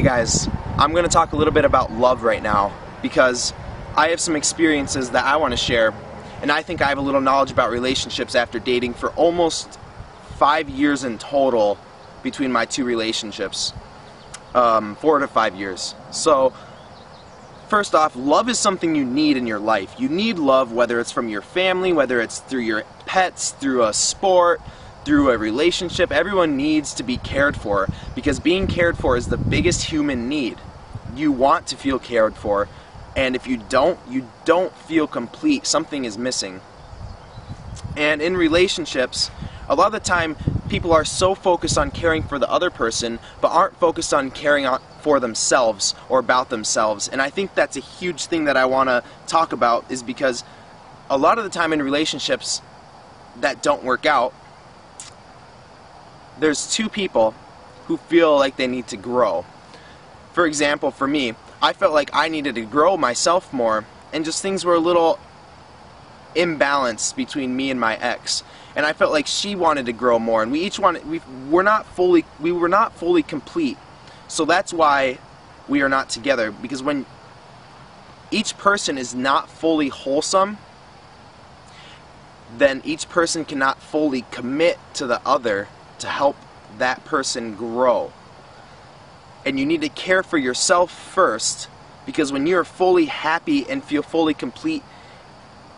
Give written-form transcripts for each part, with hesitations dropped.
Hey guys, I'm going to talk a little bit about love right now because I have some experiences that I want to share, and I think I have a little knowledge about relationships after dating for almost 5 years in total between my two relationships. 4 to 5 years. So first off, love is something you need in your life. You need love, whether it's from your family, whether it's through your pets, through a sport, through a relationship. Everyone needs to be cared for, because being cared for is the biggest human need. You want to feel cared for, and if you don't feel complete. Something is missing. And in relationships, a lot of the time people are so focused on caring for the other person but aren't focused on caring for themselves or about themselves. And I think that's a huge thing that I want to talk about, is because a lot of the time in relationships that don't work out, there's two people who feel like they need to grow. For example, for me, I felt like I needed to grow myself more, and just things were a little imbalanced between me and my ex. And I felt like she wanted to grow more, and we were not fully complete. So that's why we are not together, because when each person is not fully wholesome, then each person cannot fully commit to the other to help that person grow. And you need to care for yourself first, because when you're fully happy and feel fully complete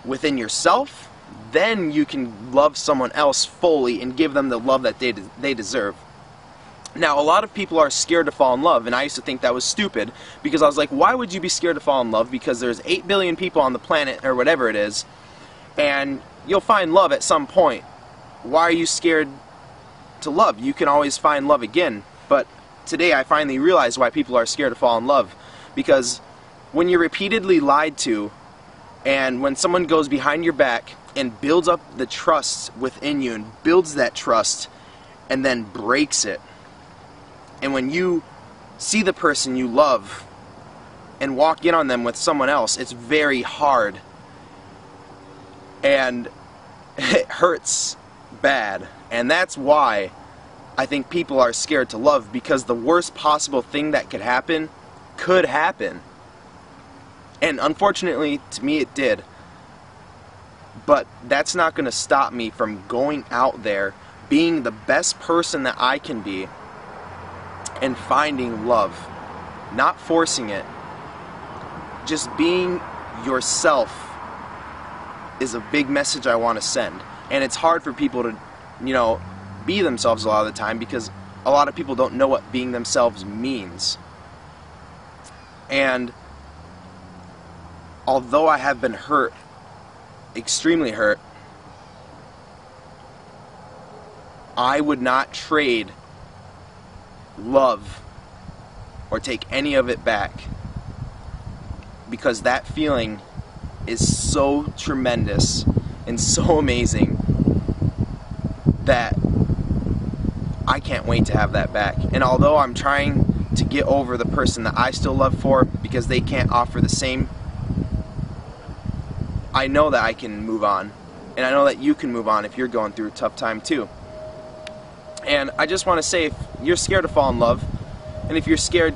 within yourself, then you can love someone else fully and give them the love that they deserve. Now, a lot of people are scared to fall in love, and I used to think that was stupid, because I was like, why would you be scared to fall in love? Because there's 8 billion people on the planet, or whatever it is, and you'll find love at some point. Why are you scared to love? You can always find love again. But today I finally realized why people are scared to fall in love, because when you're repeatedly lied to, and when someone goes behind your back and builds up the trust within you, and builds that trust and then breaks it, and when you see the person you love and walk in on them with someone else, it's very hard, and it hurts bad. And that's why I think people are scared to love, because the worst possible thing that could happen. And unfortunately, to me, it did. But that's not going to stop me from going out there, being the best person that I can be, and finding love. Not forcing it. Just being yourself is a big message I want to send. And it's hard for people to, be themselves a lot of the time, because a lot of people don't know what being themselves means. And although I have been hurt, extremely hurt, I would not trade love or take any of it back, because that feeling is so tremendous and so amazing that I can't wait to have that back. And although I'm trying to get over the person that I still love for, because they can't offer the same, I know that I can move on. And I know that you can move on if you're going through a tough time too. And I just want to say, if you're scared to fall in love, and if you're scared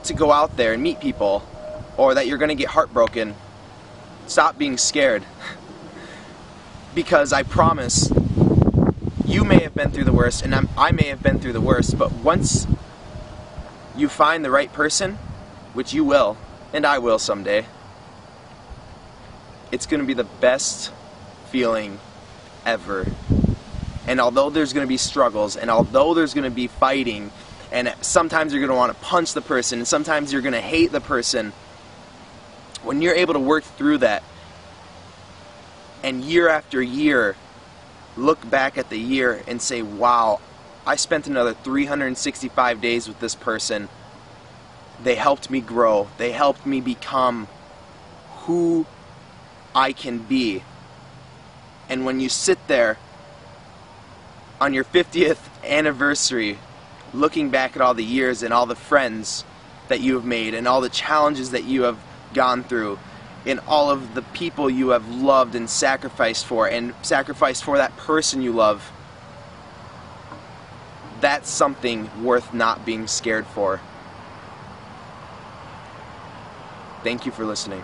to go out there and meet people, or that you're going to get heartbroken, stop being scared. Because I promise, you may have been through the worst, and I may have been through the worst, but once you find the right person, which you will, and I will someday, it's going to be the best feeling ever. And although there's going to be struggles, and although there's going to be fighting, and sometimes you're going to want to punch the person, and sometimes you're going to hate the person, when you're able to work through that, and year after year, look back at the year and say, wow, I spent another 365 days with this person. They helped me grow. They helped me become who I can be. And when you sit there on your 50th anniversary, looking back at all the years and all the friends that you have made, and all the challenges that you have gone through, and all of the people you have loved and sacrificed for that person you love, that's something worth not being scared for. Thank you for listening.